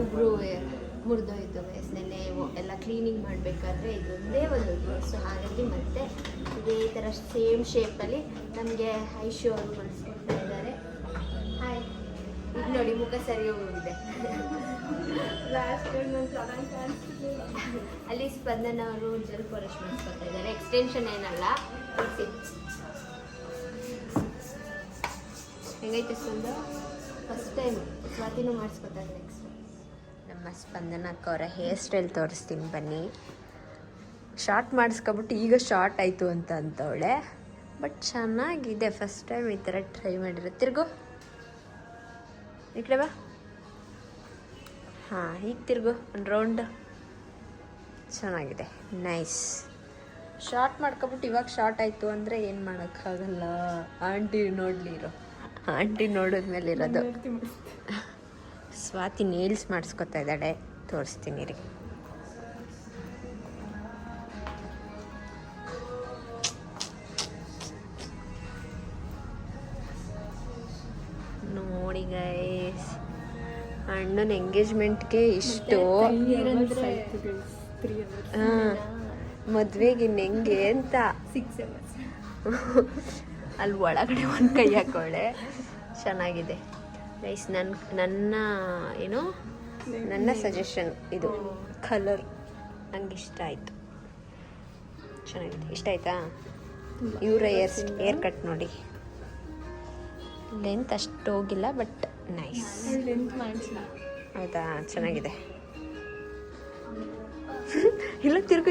ಉಗುರು ಮುರಿದೋಯ್ತು ಗೈಸ್. ನೆನ್ನೆ ಎಲ್ಲ ಕ್ಲೀನಿಂಗ್ ಮಾಡಬೇಕಾದ್ರೆ ಇದೊಂದೇ ಒಂದು ಸೊ ಹಾಗಾಗಿ ಮತ್ತೆ ಇದೇ ಥರ ಸೇಮ್ ಶೇಪಲ್ಲಿ ನಮಗೆ ಐಶು ಅವರು ಮಾಡಿಸ್ಕೊಡ್ತಾ ಇದ್ದಾರೆ. ಹಾಯ್, ಈಗ ನೋಡಿ ಮುಖ ಸರಿ ಹೋಗಿದೆ. ಅಲ್ಲಿ ಸ್ಪಂದನ ಅವರು ಜೆಲ್ ಪಾಲಿಶ್ ಮಾಡಿಸ್ಕೊತಾ ಇದ್ದಾರೆ. ಎಕ್ಸ್ಟೆನ್ಷನ್ ಏನಲ್ಲ, ಹೆಂಗೈತೆ ಸ್ಪಂದ? ಫಸ್ಟ್ ಟೈಮ್ ಸ್ವಾತಿನೂ ಮಾಡಿಸ್ಕೊತಾರೆ. ನೆಕ್ಸ್ಟ್ ನಮ್ಮ ಸ್ಪಂದನಕ್ಕೆ ಅವರ ಹೇರ್ ಸ್ಟೈಲ್ ತೋರಿಸ್ತೀನಿ ಬನ್ನಿ. ಶಾರ್ಟ್ ಮಾಡಿಸ್ಕೊಬಿಟ್ಟು ಈಗ ಶಾರ್ಟ್ ಆಯಿತು ಅಂತವಳೆ, ಬಟ್ ಚೆನ್ನಾಗಿದೆ. ಫಸ್ಟ್ ಟೈಮ್ ಈ ಥರ ಟ್ರೈ ಮಾಡಿರೋ. ತಿರ್ಗು ಈ ಕಡೆ ಬಾ. ಹಾಂ, ಈಗ ತಿರ್ಗು ಒಂದು ರೌಂಡ್. ಚೆನ್ನಾಗಿದೆ, ನೈಸ್. ಶಾರ್ಟ್ ಮಾಡ್ಕೊಬಿಟ್ಟು ಇವಾಗ ಶಾರ್ಟ್ ಆಯಿತು ಅಂದರೆ ಏನು ಮಾಡೋಕ್ಕಾಗಲ್ಲ. ಆಂಟಿ ನೋಡಲಿ ಇರೋ, ಆಂಟಿ ನೋಡಿದ್ಮೇಲೆ ಇರೋದು. ಸ್ವಾತಿ ನೇಲ್ಸ್ ಮಾಡಿಸ್ಕೊತಾ ಇದ್ದಾಳೆ, ತೋರಿಸ್ತೀನಿ ರೀ. ನೋಡಿ ಗೈಸ್, ಅಣ್ಣನ ಎಂಗೇಜ್ಮೆಂಟ್ಗೆ ಇಷ್ಟು, ಹಾಂ ಮದುವೆಗೆ ಇನ್ನು ಹೆಂಗೆ ಅಂತ 6 hours ಅಲ್ಲಿ ಒಳಗಡೆ ಒಂದು ಕೈ ಹಾಕೊಳ್ಳೆ. ಚೆನ್ನಾಗಿದೆ ಗೈಸ್. ನನ್ನ ಏನು ನನ್ನ ಸಜೆಷನ್ ಇದು ಕಲರ್ ನಂಗೆ ಇಷ್ಟ ಆಯಿತು. ಚೆನ್ನಾಗಿದೆ. ಇಷ್ಟ ಆಯ್ತಾ? ಇವರ ಏರ್ ಕಟ್ ನೋಡಿ, ಲೆಂತ್ ಅಷ್ಟು ಹೋಗಿಲ್ಲ, ಬಟ್ ನೈಸ್. ಹೌದಾ? ಚೆನ್ನಾಗಿದೆ. ಇಲ್ಲ ತಿರ್ಗು,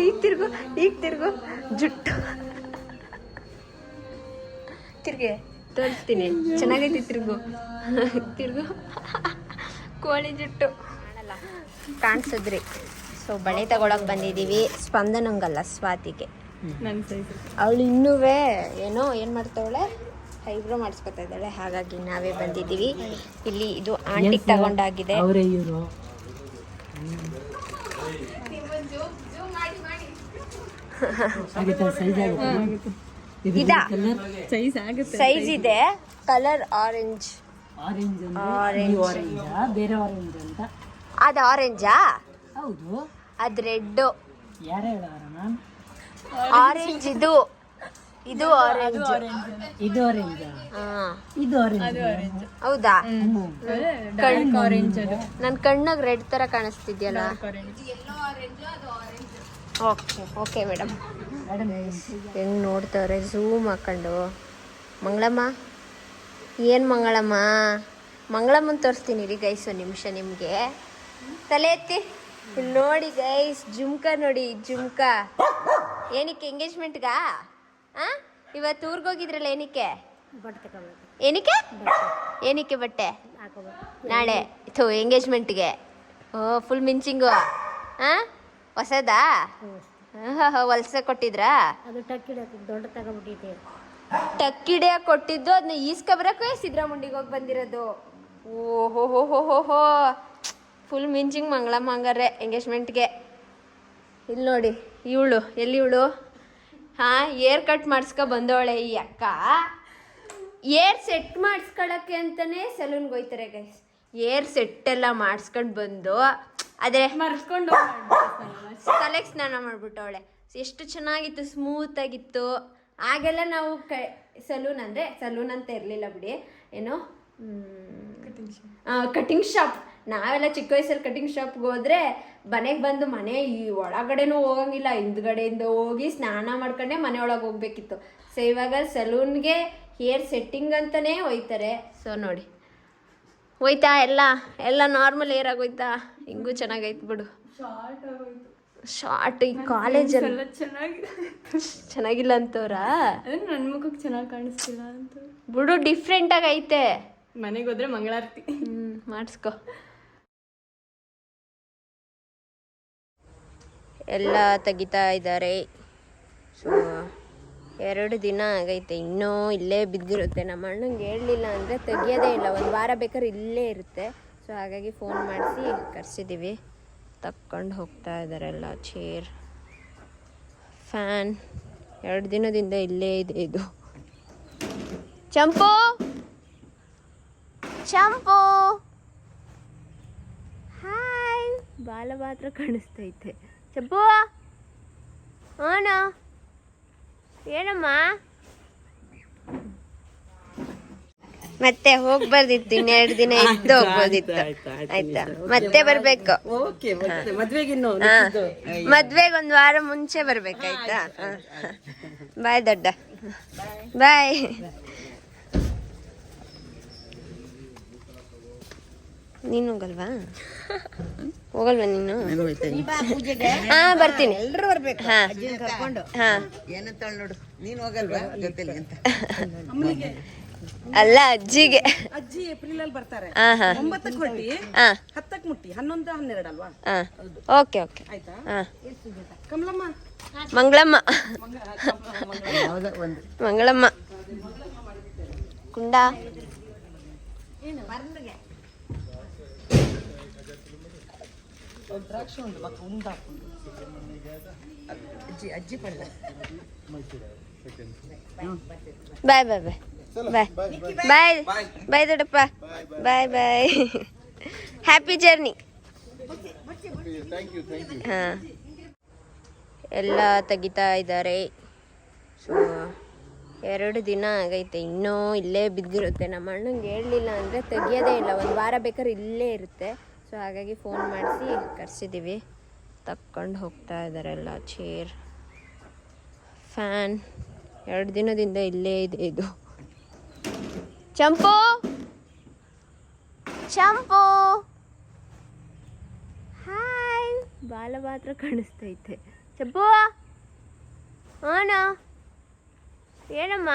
ಈಗ ತಿರ್ಗು ಜುಟ್ಟು ತಿರ್ಗೆ ತೋರಿಸ್ತೀನಿ. ಚೆನ್ನಾಗೈತಿ. ತಿರ್ಗು ಕೋಳಿ ಜುಟ್ಟು ಕಾಣಿಸಿದ್ರಿ. ಸೊ ಬಳೆ ತಗೊಳಕ್ ಬಂದಿದ್ದೀವಿ. ಸ್ಪಂದನಂಗಲ್ಲ, ಸ್ವಾತಿಗೆ. ಅವಳು ಇನ್ನೂ ಏನು ಮಾಡ್ತಾವಳೆ, ಐಬ್ರೋ ಮಾಡಿಸ್ಕೊತಾ ಇದ್ದಾಳೆ. ಹಾಗಾಗಿ ನಾವೇ ಬಂದಿದ್ದೀವಿ ಇಲ್ಲಿ. ಇದು ಆಂಟಿಗೆ ತಗೊಂಡಾಗಿದೆ. ಸೈಜ್ ಇದೆ. Colour orange. ಬೇರೆ ಆರೆಂಜ್ ಅಂತ. ಅದು ಆರೆಂಜಾ? ಹೌದು. ಅದು ರೆಡ್. ಆರೆಂಜ್ ಇದು ಆರೆಂಜ್. ಇದು ಆರೆಂಜ್. ಇದು ಆರೆಂಜ್. ಹೌದಾ? ನನ್ನ ಕಣ್ಣಾಗ ರೆಡ್ ತರ ಕಾಣಿಸ್ತಿದ್ಯಲ್ಲ. Okay madam. ಹೆಂಗ್ ನೋಡ್ತಾರೆ ಝೂಮ್ ಹಾಕೊಂಡು. ಮಂಗಳಮ್ಮ, ಏನು ಮಂಗಳಮ್ಮನ ತೋರಿಸ್ತೀನಿ ರೀ ಗೈಸ್. ಒಂದು ನಿಮಿಷ ನಿಮಗೆ. ತಲೆ ಎತ್ತಿ ಇಲ್ಲಿ ನೋಡಿ ಗೈಸ್. ಜುಮ್ಕ ನೋಡಿ, ಜುಮ್ಕ. ಏನಕ್ಕೆ ಎಂಗೇಜ್ಮೆಂಟ್ಗಾ? ಇವತ್ತು ಊರ್ಗೋಗಿದ್ರಲ್ಲ, ಏನಕ್ಕೆ ಬಟ್ಟೆ? ನಾಳೆ ಎಂಗೇಜ್ಮೆಂಟ್ಗೆ. ಫುಲ್ ಮಿಂಚಿಂಗು. ಹೊಸದಾ? ಹೊಲ್ಸ ಕೊಟ್ಟಿದ್ರಾ? ಟಕ್ಕಿಡೆ ಕೊಟ್ಟಿದ್ದು. ಅದನ್ನ ಈಸ್ಕೊಬರಕ್ಕೂ ಸಿದ್ರಾಮುಂಡಿಗೆ ಹೋಗಿ ಬಂದಿರೋದು. ಓಹೋ, ಫುಲ್ ಮಿಂಚಿಂಗ್ ಮಂಗಳಮ್ಮ ಹಂಗಾರೆ ಎಂಗೇಜ್ಮೆಂಟ್ಗೆ. ಇಲ್ಲಿ ನೋಡಿ ಇವಳು ಏರ್ ಕಟ್ ಮಾಡಿಸ್ಕೊ ಬಂದವಳೆ ಈ ಅಕ್ಕ. ಏರ್ ಸೆಟ್ ಮಾಡಿಸ್ಕೊಳಕ್ಕೆ ಅಂತಾನೆ ಸಲೂನ್ಗೆ ಹೋಯ್ತಾರೆ ಗೈಸ್. ಏರ್ ಸೆಟ್ ಎಲ್ಲ ಮಾಡಿಸ್ಕೊಂಡು ಬಂದು ಅದೇ ಮರ್ಸ್ಕೊಂಡು ತಲೆಗೆ ಸ್ನಾನ ಮಾಡ್ಬಿಟ್ಟವಳೆ. ಎಷ್ಟು ಚೆನ್ನಾಗಿತ್ತು, ಸ್ಮೂತ್ ಆಗಿತ್ತು. ಆಗೆಲ್ಲ ನಾವು ಸಲೂನ್ ಅಂತ ಇರಲಿಲ್ಲ ಬಿಡಿ, ಏನೋ ಕಟಿಂಗ್ ಶಾಪ್. ನಾವೆಲ್ಲ ಚಿಕ್ಕ ವಯಸ್ಸಲ್ಲಿ ಕಟಿಂಗ್ ಶಾಪ್ಗೆ ಹೋದ್ರೆ ಮನೆಗೆ ಬಂದು ಮನೆ ಈ ಒಳಗಡೆನೂ ಹೋಗಂಗಿಲ್ಲ, ಹಿಂದ್ಗಡೆಯಿಂದ ಹೋಗಿ ಸ್ನಾನ ಮಾಡ್ಕೊಂಡೆ ಮನೆ ಒಳಗೆ ಹೋಗ್ಬೇಕಿತ್ತು. ಸೊ ಇವಾಗ ಸಲೂನ್ಗೆ ಹೇರ್ ಸೆಟ್ಟಿಂಗ್ ಅಂತಾನೆ ಹೋಯ್ತಾರೆ. ಸೊ ನೋಡಿ, ಹೋಯ್ತಾ ಎಲ್ಲ ನಾರ್ಮಲ್ ಏರ್ ಆಗೋಯ್ತಾ? ಹಿಂಗೂ ಚೆನ್ನಾಗೈತೆ ಬಿಡು. ಶಾರ್ಟ್ ಈ ಕಾಲೇಜಲ್ಲಿ ಚೆನ್ನಾಗಿಲ್ಲ ಅಂತವ್ರಾ? ನನ್ನ ಮುಖಕ್ಕೆ ಚೆನ್ನಾಗಿ ಕಾಣಿಸ್ತಿಲ್ಲ ಅಂತ ಬಿಡು. ಡಿಫ್ರೆಂಟ್ ಆಗೈತೆ. ಮನೆಗೆ ಹೋದ್ರೆ ಮಂಗಳಾರತಿ ಮಾಡಿಸ್ಕೊ. ಎಲ್ಲ ತೆಗಿತಾ ಇದ್ದಾರೆ. ಸೊ 2 ದಿನ ಆಗೈತೆ, ಇನ್ನೂ ಇಲ್ಲೇ ಬಿದ್ದಿರುತ್ತೆ. ನಮ್ಮ ಅಣ್ಣಂಗೆ ಹೇಳಲಿಲ್ಲ ಅಂದರೆ ತೆಗಿಯೋದೇ ಇಲ್ಲ. 1 ವಾರ ಬೇಕಾದ್ರೆ ಇಲ್ಲೇ ಇರುತ್ತೆ. ಸೊ ಹಾಗಾಗಿ ಫೋನ್ ಮಾಡಿಸಿ ಕರೆಸಿದ್ದೀವಿ. ತಕ್ಕೊಂಡು ಹೋಗ್ತಾ ಇದ್ದಾರೆ ಎಲ್ಲ. ಚೇರ್, ಫ್ಯಾನ್ 2 ದಿನದಿಂದ ಇಲ್ಲೇ ಇದೆ ಇದು. ಚಂಪು ಹಾಯ್. ಬಾಲ ಮಾತ್ರ ಕಾಣಿಸ್ತೈತೆ. ಚಪ್ಪು ಅಣ್ಣ ಏನಮ್ಮ ಮತ್ತೆ ಹೋಗ್ಬಾರ್ದಿತ್ತು, ಇನ್ನೆರಡು ದಿನ ಇದ್ದು ಹೋಗ್ಬೋದಿತ್ತು. ಆಯ್ತಾ, ಮತ್ತೆ ಬರ್ಬೇಕು. ಮದ್ವೆಗೆ ಒಂದು ವಾರ ಮುಂಚೆ ಬರ್ಬೇಕಾಯ್ತಾ? ಬಾಯ್ ದೊಡ್ಡ, ಬಾಯ್. ನೀನು ಹೋಗಲ್ವಾ? ಹೋಗಲ್ವಾ ನೀನು? ಹಾ ಬರ್ತೀನಿ. ಎಲ್ರು ಬರ್ಬೇಕು. ಹಾ ಹಾ ನೋಡು, ನೀನು ಹೋಗಲ್ವಾ ಜೊತೆಲಿ ಅಂತ? ಅಲ್ಲ ಅಜ್ಜಿಗೆ. ಅಜ್ಜಿ ಏಪ್ರಿಲ್ ಅಲ್ಲಿ ಬರ್ತಾರೆ. 9ಕ್ಕೆ ಹೊರಟಿ 10ಕ್ಕೆ ಮುಟ್ಟಿ 11 12 ಅಲ್ವಾ? ಓಕೆ ಓಕೆ ಆಯ್ತಾ? ಹಾ ಕಮಲಮ್ಮ ಮಂಗಳಮ್ಮ ಮಂಗಳಮ್ಮ ಕುಂಡ ದ್ರಾಕ್ಷಿ ಉಂಟು ಮಕ್ಕ ಉಂಟಾಕೊಂಡು ಅಜ್ಜಿ ಪಳ್ಳ. ಬಾಯ್ ಬಾಯ್ ಬಾಯ್ ಬಾಯ್ ಬಾಯ್ ಬಾಯ್ ದೊಡ್ಡಪ್ಪ, ಬಾಯ್ ಬಾಯ್. Happy journey. ಹಾಂ ಎಲ್ಲ ತೆಗಿತಾ ಇದ್ದಾರೆ. ಸೊ 2 ದಿನ ಆಗೈತೆ, ಇನ್ನೂ ಇಲ್ಲೇ ಬಿದ್ದಿರುತ್ತೆ. ನಮ್ಮ ಅಣ್ಣಂಗೆ ಹೇಳಲಿಲ್ಲ ಅಂದರೆ ತೆಗಿಯೋದೇ ಇಲ್ಲ, ಒಂದು ವಾರ ಬೇಕಾದ್ರೆ ಇಲ್ಲೇ ಇರುತ್ತೆ. ಸೊ ಹಾಗಾಗಿ ಫೋನ್ ಮಾಡಿಸಿ ಕರೆಸಿದ್ದೀವಿ, ತಕ್ಕೊಂಡು ಹೋಗ್ತಾ ಇದ್ದಾರೆ ಎಲ್ಲ. ಚೇರ್, ಫ್ಯಾನ್ 2 ದಿನದಿಂದ ಇಲ್ಲೇ ಇದೆ ಇದು. ಚಂಪು ಚಂಪು ಹಾಯ್. ಬಾಲ ಮಾತ್ರ ಕಾಣಿಸ್ತೈತೆ. ಚಂಪು ಅಣ್ಣ ಏನಮ್ಮ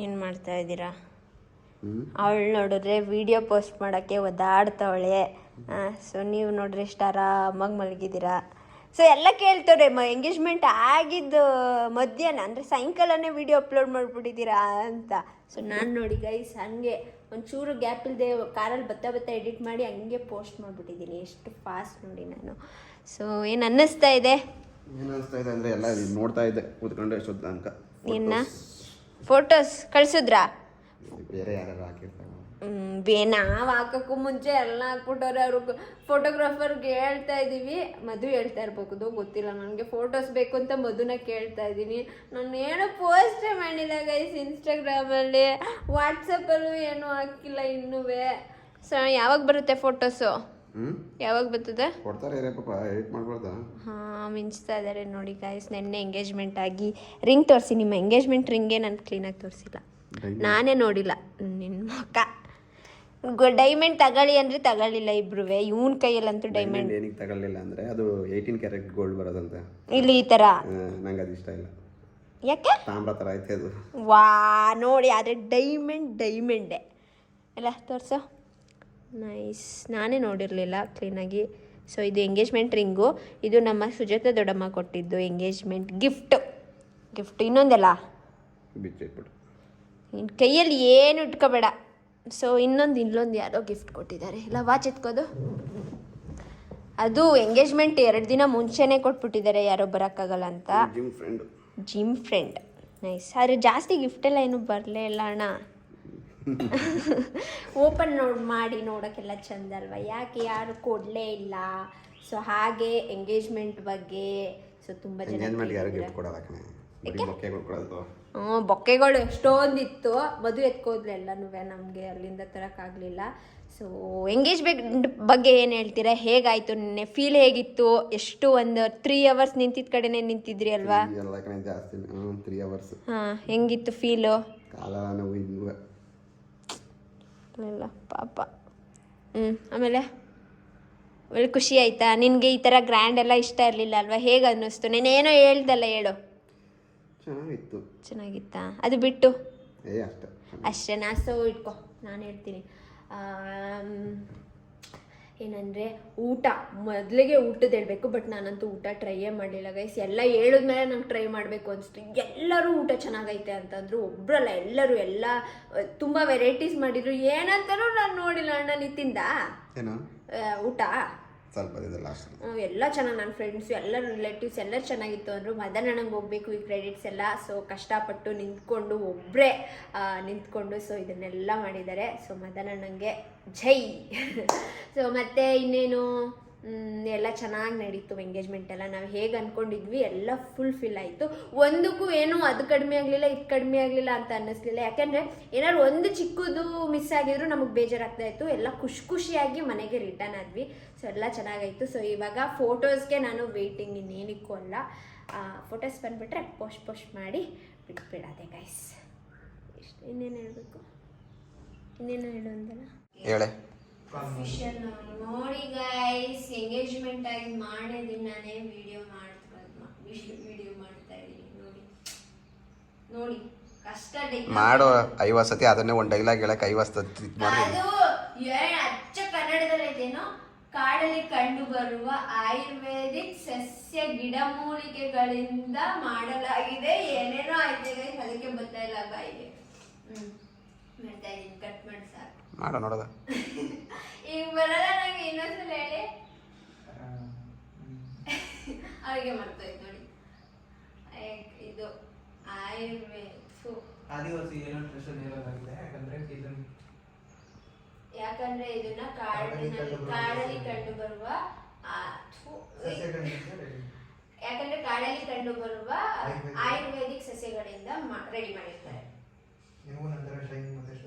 ಏನು ಮಾಡ್ತಾ ಇದ್ದೀರಾ? ಅವಳು ನೋಡಿದ್ರೆ ವಿಡಿಯೋ ಪೋಸ್ಟ್ ಮಾಡೋಕ್ಕೆ ಒದ್ದಾಡ್ತಾವಳೆ. ಸೊ ನೀವು ನೋಡ್ರಿ ಎಷ್ಟು ಆರಾಮಾಗಿ ಮಲಗಿದ್ದೀರಾ. ಸೊ ಎಲ್ಲ ಕೇಳ್ತವ್ರೆ, ಎಂಗೇಜ್ಮೆಂಟ್ ಆಗಿದ್ದು ಮಧ್ಯಾಹ್ನ ಅಂದರೆ ಸಾಯಂಕಾಲನೇ ವಿಡಿಯೋ ಅಪ್ಲೋಡ್ ಮಾಡಿಬಿಟ್ಟಿದ್ದೀರಾ ಅಂತ. ಸೊ ನಾನು ನೋಡಿ ಗೈಸ್ ಹಂಗೆ ಒಂಚೂರು ಗ್ಯಾಪ್ ಇಲ್ಲದೆ ಕಾರಲ್ಲಿ ಬತ್ತಾ ಎಡಿಟ್ ಮಾಡಿ ಹಂಗೆ ಪೋಸ್ಟ್ ಮಾಡಿಬಿಟ್ಟಿದ್ದೀನಿ. ಎಷ್ಟು ಫಾಸ್ಟ್ ನೋಡಿ ನಾನು. ಸೊ ಏನು ಅನ್ನಿಸ್ತಾ ಇದೆ? ಏನು ಅನಿಸ್ತಾ ಇದೆ ಅಂದರೆ ಎಲ್ಲ ನೋಡ್ತಾ ಇದ್ದೆ ಕೂತ್ಕೊಂಡು ಎಷ್ಟೊತ್ತು ತನಕ. ಇನ್ನ ಫೋಟೋಸ್ ಕಳಿಸಿದ್ರಾ? ಬೇರೆ ಯಾರು ಹಾಕಿರ್ತಾರೆ? ನಾವು ಹಾಕೋಕ್ಕೂ ಮುಂಚೆ ಎಲ್ಲ ಹಾಕ್ಬಿಟ್ಟವ್ರೆ. ಅವ್ರಿಗೆ ಫೋಟೋಗ್ರಾಫರ್ಗೆ ಹೇಳ್ತಾ ಇದ್ದೀವಿ, ಮಧು ಹೇಳ್ತಾ ಇರ್ಬೋದು ಗೊತ್ತಿಲ್ಲ ನನಗೆ, ಫೋಟೋಸ್ ಬೇಕು ಅಂತ ಮಧುನ ಕೇಳ್ತಾ ಇದ್ದೀನಿ. ನಾನು ಏನೋ ಪೋಸ್ಟೇ ಮಾಡಿಲ್ಲ ಗೈಸ್ ಇನ್ಸ್ಟಾಗ್ರಾಮಲ್ಲಿ, ವಾಟ್ಸಪ್ಪಲ್ಲೂ ಏನೂ ಹಾಕಿಲ್ಲ ಇನ್ನೂ. ಸೊ ಯಾವಾಗ ಬರುತ್ತೆ ಫೋಟೋಸು? ಯಾವಾಗ ಬರ್ತದೆ? ಕೊಡ್ತಾರೆ ಪಾಪ, ಎಡಿಟ್ ಮಾಡ್ಕೊಳ್ತಾ. ಹಾಂ ಮಿಂಚ್ತಾ ಇದ್ದಾರೆ ನೋಡಿ ಗೈಸ್. ನೆನ್ನೆ ಎಂಗೇಜ್ಮೆಂಟ್ ಆಗಿ ರಿಂಗ್ ತೋರಿಸಿ, ನಿಮ್ಮ ಎಂಗೇಜ್ಮೆಂಟ್ ರಿಂಗೇ ನಾನು ಕ್ಲೀನಾಗಿ ತೋರಿಸಿಲ್ಲ, ನಾನೇ ನೋಡಿಲ್ಲ. ನಿನ್ನ ಮಕ್ಕ ಡೈಮಂಡ್ ತಗೊಳ್ಳಿ ಅಂದರೆ ತಗೊಳ್ಳಿಲ್ಲ ಇಬ್ರು. ಇವನ್ ಕೈಯಲ್ಲಂತೂ ಡೈಮಂಡ್ ಏನಕ್ಕೆ ತಗೊಳ್ಳಿಲ್ಲ ಅಂದರೆ ಅದು 18 ಕ್ಯಾರೆಟ್ ಗೋಲ್ಡ್ ಬರೋದಂತೆ ಇಲ್ಲಿ ಈ ಥರ. ನಂಗೆ ಅದು ಇಷ್ಟ ಇಲ್ಲ. ಯಾಕೆ? ತಾಮ್ರ ಥರ ಐತೆ ಅದು. ವಾ ನೋಡಿ, ಆದರೆ ಡೈಮಂಡೇ ಎಲ್ಲ ತೋರಿಸೋ. ನೈಸ್, ನಾನೇ ನೋಡಿರಲಿಲ್ಲ ಕ್ಲೀನಾಗಿ. ಸೊ ಇದು ಎಂಗೇಜ್ಮೆಂಟ್ ರಿಂಗು, ಇದು ನಮ್ಮ ಸುಜಾತ ದೊಡ್ಡಮ್ಮ ಕೊಟ್ಟಿದ್ದು ಎಂಗೇಜ್ಮೆಂಟ್ ಗಿಫ್ಟು. ಇನ್ನೊಂದಲ್ಲ ಬಿಚ್ಚಿಟ್ಬಿಟ್ಟು ನಿನ್ನ ಕೈಯಲ್ಲಿ ಏನು ಇಟ್ಕೋಬೇಡ. ಸೊ ಇಲ್ಲೊಂದು ಯಾರೋ ಗಿಫ್ಟ್ ಕೊಟ್ಟಿದ್ದಾರೆ. ಇಲ್ಲ ವಾಚ್ ಎತ್ಕೋದು. ಅದು ಎಂಗೇಜ್ಮೆಂಟ್ 2 ದಿನ ಮುಂಚೆನೇ ಕೊಟ್ಬಿಟ್ಟಿದ್ದಾರೆ, ಯಾರೋ ಬರೋಕ್ಕಾಗಲ್ಲ ಅಂತ. Gym friend nice. ಆದರೆ ಜಾಸ್ತಿ ಗಿಫ್ಟೆಲ್ಲ ಏನು ಬರಲೇ ಇಲ್ಲ ಅಣ್ಣ. ಓಪನ್ ಮಾಡಿ ನೋಡೋಕ್ಕೆಲ್ಲ ಚಂದ ಅಲ್ವಾ? ಯಾಕೆ ಯಾರು ಕೊಡಲೇ ಇಲ್ಲ. ಸೊ ಹಾಗೆ ಎಂಗೇಜ್ಮೆಂಟ್ ಬಗ್ಗೆ ಸೊ ತುಂಬ ಜನ ಬೊಕ್ಕೆಗಳು ಎಷ್ಟೊಂದಿತ್ತು, ಮದುವೆ ಎತ್ಕೋದ್ಲು ಎಲ್ಲನೂ, ನಮಗೆ ಅಲ್ಲಿಂದ ತರೋಕ್ಕಾಗಲಿಲ್ಲ. ಸೊ ಎಂಗೇಜ್ಮೆಂಟ್ ಬಗ್ಗೆ ಏನು ಹೇಳ್ತೀರಾ? ಹೇಗಾಯಿತು ನಿನ್ನೆ? ಫೀಲ್ ಹೇಗಿತ್ತು? ಎಷ್ಟು ಒಂದು 3 hours ನಿಂತಿದ್ದ ಕಡೆನೇ ನಿಂತಿದ್ರಿ ಅಲ್ವಾ? ಹಾಂ, ಹೆಂಗಿತ್ತು ಫೀಲು? ಇಲ್ಲ ಪಾಪ. ಆಮೇಲೆ ಒಳ್ಳೆ ಖುಷಿ ಆಯ್ತಾ ನಿನಗೆ? ಈ ಥರ ಗ್ರ್ಯಾಂಡ್ ಎಲ್ಲ ಇಷ್ಟ ಇರಲಿಲ್ಲ ಅಲ್ವಾ? ಹೇಗೆ ಅನ್ನಿಸ್ತು? ನೀನೇನೋ ಹೇಳ್ದಲ್ಲ, ಹೇಳು. ಚೆನ್ನಾಗಿತ್ತಾ? ಅದು ಬಿಟ್ಟು ಅಷ್ಟೇನಾ? ಸೊ ಇಟ್ಕೊ, ನಾನು ಹೇಳ್ತೀನಿ. ಏನಂದರೆ ಊಟ, ಮೊದಲಿಗೆ ಊಟದ ಹೇಳಬೇಕು. ಬಟ್ ನಾನಂತೂ ಊಟ ಟ್ರೈಯೇ ಮಾಡಲಿಲ್ಲ ಗೈಸ್. ಎಲ್ಲ ಹೇಳಿದ್ಮೇಲೆ ನಂಗೆ ಟ್ರೈ ಮಾಡಬೇಕು ಅನಿಸ್ತು. ಎಲ್ಲರೂ ಊಟ ಚೆನ್ನಾಗೈತೆ ಅಂತಂದರು, ಒಬ್ಬರಲ್ಲ ಎಲ್ಲರೂ, ಎಲ್ಲ ತುಂಬ ವೆರೈಟೀಸ್ ಮಾಡಿದರು. ಏನಂತನೂ ನಾನು ನೋಡಿಲ್ಲ. ಅಣ್ಣ ನಿತಿಂದ ಊಟ ಸ್ವಲ್ಪ ಇದೆ ಲಾಸ್ಟ್. ಎಲ್ಲ ಚೆನ್ನಾಗಿ ನನ್ನ ಫ್ರೆಂಡ್ಸು ಎಲ್ಲ ರಿಲೇಟಿವ್ಸ್ ಎಲ್ಲರೂ ಚೆನ್ನಾಗಿತ್ತು ಅಂದರು. ಮದನ್ ಅಣ್ಣಂಗೆ ಹೋಗ್ಬೇಕು ಈ ಕ್ರೆಡಿಟ್ಸ್ ಎಲ್ಲ. ಸೊ ಕಷ್ಟಪಟ್ಟು ನಿಂತ್ಕೊಂಡು ಒಬ್ಬರೇ ನಿಂತ್ಕೊಂಡು ಸೊ ಇದನ್ನೆಲ್ಲ ಮಾಡಿದ್ದಾರೆ. ಸೊ ಮದನ್ ಅಣ್ಣಂಗೆ ಜೈ. ಸೊ ಮತ್ತು ಇನ್ನೇನು ಎಲ್ಲ ಚೆನ್ನಾಗಿ ನಡೀತು ಎಂಗೇಜ್ಮೆಂಟ್ ಎಲ್ಲ. ನಾವು ಹೇಗೆ ಅಂದ್ಕೊಂಡಿದ್ವಿ ಎಲ್ಲ ಫುಲ್ಫಿಲ್ ಆಯಿತು. ಒಂದಕ್ಕೂ ಏನು ಅದು ಕಡಿಮೆ ಆಗಲಿಲ್ಲ ಇದು ಕಡಿಮೆ ಆಗಲಿಲ್ಲ ಅಂತ ಅನ್ನಿಸ್ಲಿಲ್ಲ. ಯಾಕೆಂದರೆ ಏನಾದ್ರು ಒಂದು ಚಿಕ್ಕದು ಮಿಸ್ ಆಗಿದ್ರು ನಮಗೆ ಬೇಜಾರಾಗ್ತಾ ಇತ್ತು. ಎಲ್ಲ ಖುಷಿಯಾಗಿ ಮನೆಗೆ ರಿಟರ್ನ್ ಆದ್ವಿ. ಸೊ ಎಲ್ಲ ಚೆನ್ನಾಗಾಯಿತು. ಸೊ ಇವಾಗ ಫೋಟೋಸ್ಗೆ ನಾನು ವೇಟಿಂಗ್, ಇನ್ನೇನಕ್ಕೂ ಅಲ್ಲ. ಫೋಟೋಸ್ ಬಂದುಬಿಟ್ರೆ ಪೋಸ್ಟ್ ಮಾಡಿ ಬಿಟ್ಬಿಡೋದೆ ಗೈಸ್. ಇಷ್ಟು ಇನ್ನೇನು ಹೇಳಬೇಕು, ಇನ್ನೇನು ಹೇಳು ಅಂತಲ್ಲ ಹೇಳೆ. ಅಫಿಷಿಯಲ್ ನೋಡಿ ಗೈಸ್, ಎಂಗೇಜ್ಮೆಂಟ್ ಆಗಿ ಮಾಡೇ ದಿನಾನೇ ವಿಡಿಯೋ ಮಾಡ್ತಾ ಇದ್ದೀನಿ. ನೋಡಿ ಕಷ್ಟ ಮಾಡೋ 50 ಸತಿ ಅದನ್ನೇ ಒಂದು ಡೈಲಾಗ್ ಹೇಳಕ್ಕೆ 50 ಸತಿ ಮಾಡ್ತೀನಿ. ಅದು ಅಚ್ಚ ಕನ್ನಡದಲ್ಲಿ ಐತೇನೋ, ಕಾಡಲ್ಲಿ ಕಂಡು ಬರುವ ಆಯುರ್ವೇದಿಕ್ ಸಸ್ಯ ಗಿಡಮೂಲಿಕೆಗಳಿಂದ ಮಾಡಲಾಗಿದೆ. ಏನೇನೋ ಆಯ್ತು ಗೈಸ್, ಅದಕ್ಕೆ ಬರ್ತಾ ಇಲ್ಲ ಬಾಯಿಗೆ. ಮಾಡ್ತಾ ಇದ್ದೀನಿ, ಕಟ್ ಮಾಡಿ ಸಾಕು. ಮಾಡೋ ನೋಡೋದ ಈಗ ಬರಲ್ಲ ನಂಗೆ. ಇನ್ನೊಂದ್ಸಲ ಹೇಳಿ. ಅವ್ರಿಗೆ ಮಾಡ್ತಾ ಇದ್ದು ನೋಡಿ. ಇದು ಆಯುರ್ವೇದ ಆದಿವಾಸಿ ಏನೋ ಸ್ಪೆಷಲ್ ಹೇಳೋದಾಗಿದೆ. ಯಾಕಂದ್ರೆ ಇದನ್ನ ಕಾಡಲ್ಲಿ ಕಂಡು ಬರುವ ಯಾಕಂದ್ರೆ ಕಾಡಲ್ಲಿ ಕಂಡು ಬರುವ ಆಯುರ್ವೇದಿಕ್ ಸಸ್ಯಗಳಿಂದ ರೆಡಿ ಮಾಡಿರ್ತಾರೆ.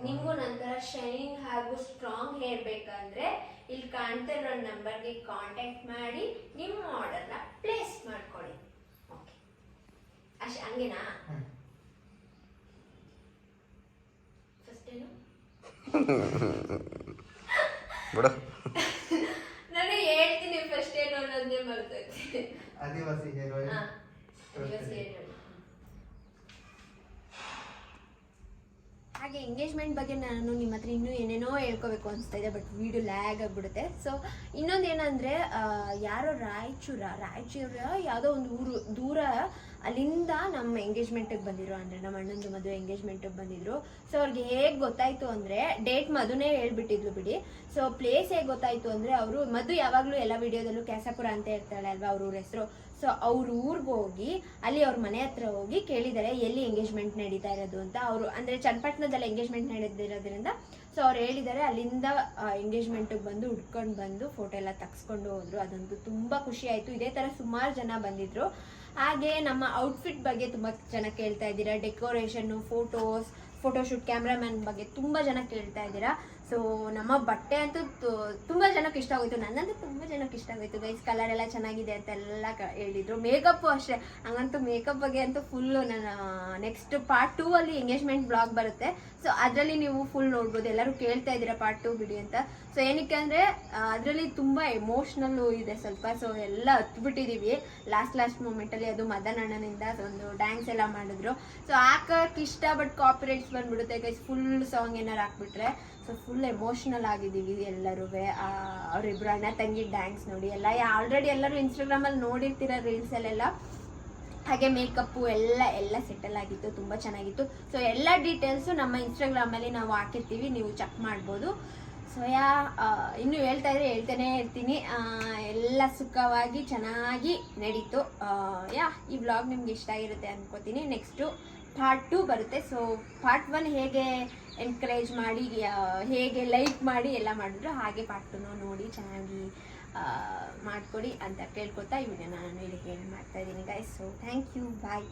ನಿಮಗೂ ನಂತರ ಶೈನಿಂಗ್ ಹಾಗೂ ಸ್ಟ್ರಾಂಗ್ ಹೇರ್ ಬೇಕಂದ್ರೆ ಇಲ್ಲಿ ಕಾಣ್ತಾ ಇರೋ ನಂಬರ್ಗೆ ಕಾಂಟ್ಯಾಕ್ಟ್ ಮಾಡಿ ನಿಮ್ಮ ಆರ್ಡರ್ನ ಪ್ಲೇಸ್ ಮಾಡ್ಕೊಳ್ಳಿ. ಓಕೆ ಅಷ್ಟೇ, ಹಂಗೇನಾ? ಫಸ್ಟ್ ಏನು ಬಿಡು, ನಾನು ಹೇಳ್ತೀನಿ ಫಸ್ಟ್ ಏನು ಅನ್ನೋದೇ ಬರ್ತೈತೆ. ಆದಿವಾಸಿ ಹೇರೋ ಹಾಗೆ ಎಂಗೇಜ್ಮೆಂಟ್ ಬಗ್ಗೆ ನಾನು ನಿಮ್ಮ ಹತ್ರ ಇನ್ನೂ ಏನೇನೋ ಹೇಳ್ಕೋಬೇಕು ಅನಿಸ್ತಾ ಇದೆ, ಬಟ್ ವಿಡಿಯೋ ಲ್ಯಾಗ್ ಆಗಿಬಿಡುತ್ತೆ. ಸೊ ಇನ್ನೊಂದು ಏನಂದರೆ, ಯಾರೋ ರಾಯಚೂರ ಯಾವುದೋ ಒಂದು ಊರು ದೂರ, ಅಲ್ಲಿಂದ ನಮ್ಮ ಎಂಗೇಜ್ಮೆಂಟಿಗೆ ಬಂದಿದ್ರು. ಅಂದರೆ ನಮ್ಮ ಅಣ್ಣಂದು ಮದುವೆ ಎಂಗೇಜ್ಮೆಂಟಿಗೆ ಬಂದಿದ್ರು. ಸೊ ಅವ್ರಿಗೆ ಹೇಗೆ ಗೊತ್ತಾಯಿತು ಅಂದರೆ, ಡೇಟ್ ಮದುವೆ ಹೇಳ್ಬಿಟ್ಟಿದ್ಲು ಬಿಡಿ. ಸೊ ಪ್ಲೇಸ್ ಹೇಗೆ ಗೊತ್ತಾಯಿತು ಅಂದರೆ, ಅವರು ಮದು ಯಾವಾಗಲೂ ಎಲ್ಲ ವಿಡಿಯೋದಲ್ಲೂ ಕ್ಯಾಸಾಪುರ ಅಂತ ಇರ್ತಾಳೆ ಅಲ್ವಾ ಅವ್ರ ಊರ ಹೆಸರು. ಸೊ ಅವ್ರ ಊರಿಗೆ ಹೋಗಿ ಅಲ್ಲಿ ಅವ್ರ ಮನೆ ಹತ್ರ ಹೋಗಿ ಕೇಳಿದ್ದಾರೆ ಎಲ್ಲಿ ಎಂಗೇಜ್ಮೆಂಟ್ ನಡೀತಾ ಇರೋದು ಅಂತ. ಅವರು ಅಂದರೆ ಚನ್ನಪಟ್ಟಣದಲ್ಲಿ ಎಂಗೇಜ್ಮೆಂಟ್ ನಡೆದಿರೋದ್ರಿಂದ ಸೊ ಅವ್ರು ಹೇಳಿದ್ದಾರೆ ಅಲ್ಲಿಂದ ಎಂಗೇಜ್ಮೆಂಟಿಗೆ ಬಂದು ಹುಡ್ಕೊಂಡು ಬಂದು ಫೋಟೋ ಎಲ್ಲ ತೆಗೆಸ್ಕೊಂಡು ಹೋದ್ರು. ಅದಂತೂ ತುಂಬ ಖುಷಿ ಆಯಿತು. ಇದೇ ಥರ ಸುಮಾರು ಜನ ಬಂದಿದ್ರು. ಹಾಗೆ ನಮ್ಮ ಔಟ್ಫಿಟ್ ಬಗ್ಗೆ ತುಂಬ ಜನ ಕೇಳ್ತಾ ಇದ್ದೀರಾ, ಡೆಕೋರೇಷನ್ನು, ಫೋಟೋಶೂಟ್, ಕ್ಯಾಮ್ರಾಮ್ಯಾನ್ ಬಗ್ಗೆ ತುಂಬ ಜನ ಕೇಳ್ತಾ ಇದ್ದೀರಾ. ಸೊ ನಮ್ಮ ಬಟ್ಟೆ ಅಂತೂ ತುಂಬ ಜನಕ್ಕೆ ಇಷ್ಟ ಆಗೋಯ್ತು. ನನ್ನಂತೂ ತುಂಬ ಜನಕ್ಕೆ ಇಷ್ಟ ಆಗೋಯ್ತು ಗೈಸ್. ಕಲರ್ ಎಲ್ಲ ಚೆನ್ನಾಗಿದೆ ಅಂತೆಲ್ಲ ಹೇಳಿದರು. ಮೇಕಪ್ಪು ಅಷ್ಟೇ, ಹಂಗಂತೂ ಮೇಕಪ್ ಬಗ್ಗೆ ಅಂತೂ ಫುಲ್ಲು ನನ್ನ ನೆಕ್ಸ್ಟ್ ಪಾರ್ಟ್ 2 ಅಲ್ಲಿ ಎಂಗೇಜ್ಮೆಂಟ್ ಬ್ಲಾಗ್ ಬರುತ್ತೆ. ಸೊ ಅದರಲ್ಲಿ ನೀವು ಫುಲ್ ನೋಡ್ಬೋದು. ಎಲ್ಲರೂ ಕೇಳ್ತಾ ಇದ್ದೀರಾ ಪಾರ್ಟ್ 2 ಬಿಡಿ ಅಂತ. ಸೊ ಏನಕ್ಕೆ ಅಂದರೆ ಅದರಲ್ಲಿ ತುಂಬ ಎಮೋಷ್ನಲ್ಲು ಇದೆ ಸ್ವಲ್ಪ. ಸೊ ಎಲ್ಲ ಹತ್ಬಿಟ್ಟಿದ್ದೀವಿ ಲಾಸ್ಟ್ ಮೂಮೆಂಟಲ್ಲಿ. ಅದು ಮದನ್ ಅಣ್ಣನಿಂದ ಒಂದು ಡ್ಯಾನ್ಸ್ ಎಲ್ಲ ಮಾಡಿದ್ರು. ಸೊ ಹಾಕೋಕ್ಕೆ ಇಷ್ಟ, ಬಟ್ ಕಾಪಿರೈಟ್ಸ್ ಬಂದ್ಬಿಡುತ್ತೆ ಗೈಸ್ ಫುಲ್ ಸಾಂಗ್ ಏನಾರು ಹಾಕ್ಬಿಟ್ರೆ. ಸೊ ಫುಲ್ ಎಮೋಷ್ನಲ್ ಆಗಿದ್ದೀವಿ ಎಲ್ಲರೂ. ಅವರಿಬ್ರು ಅಣ್ಣ ತಂಗಿ ಡ್ಯಾನ್ಸ್ ನೋಡಿ ಎಲ್ಲ ಆಲ್ರೆಡಿ ಎಲ್ಲರೂ ಇನ್ಸ್ಟಾಗ್ರಾಮಲ್ಲಿ ನೋಡಿರ್ತೀರ ರೀಲ್ಸಲ್ಲೆಲ್ಲ. ಹಾಗೆ ಮೇಕಪ್ಪು ಎಲ್ಲ ಸೆಟಲ್ ಆಗಿತ್ತು, ತುಂಬ ಚೆನ್ನಾಗಿತ್ತು. ಸೊ ಎಲ್ಲ ಡೀಟೇಲ್ಸು ನಮ್ಮ ಇನ್ಸ್ಟಾಗ್ರಾಮಲ್ಲಿ ನಾವು ಹಾಕಿರ್ತೀವಿ, ನೀವು ಚೆಕ್ ಮಾಡ್ಬೋದು. ಸೊ ಇನ್ನೂ ಹೇಳ್ತಾನೇ ಇರ್ತೀನಿ. ಎಲ್ಲ ಸುಖವಾಗಿ ಚೆನ್ನಾಗಿ ನಡೀತು. ಈ ವ್ಲಾಗ್ ನಿಮ್ಗೆ ಇಷ್ಟ ಆಗಿರುತ್ತೆ ಅಂದ್ಕೋತೀನಿ. ನೆಕ್ಸ್ಟು ಪಾರ್ಟ್ 2 ಬರುತ್ತೆ. ಸೊ ಪಾರ್ಟ್ 1 ಹೇಗೆ ಎನ್ಕರೇಜ್ ಮಾಡಿ, ಹೇಗೆ ಲೈಕ್ ಮಾಡಿ ಎಲ್ಲ ಮಾಡಿದ್ರು, ಹಾಗೆ ಪಾರ್ಟ್ 2 ನೋಡಿ ಚೆನ್ನಾಗಿ ಮಾಡಿಕೊಡಿ ಅಂತ ಕೇಳ್ಕೊತಾ ಈ ವಿಡಿಯೋನ ನಾನು ಇಲ್ಲಿ ಮಾಡ್ತಾ ಇದ್ದೀನಿ guys. So thank you, bye.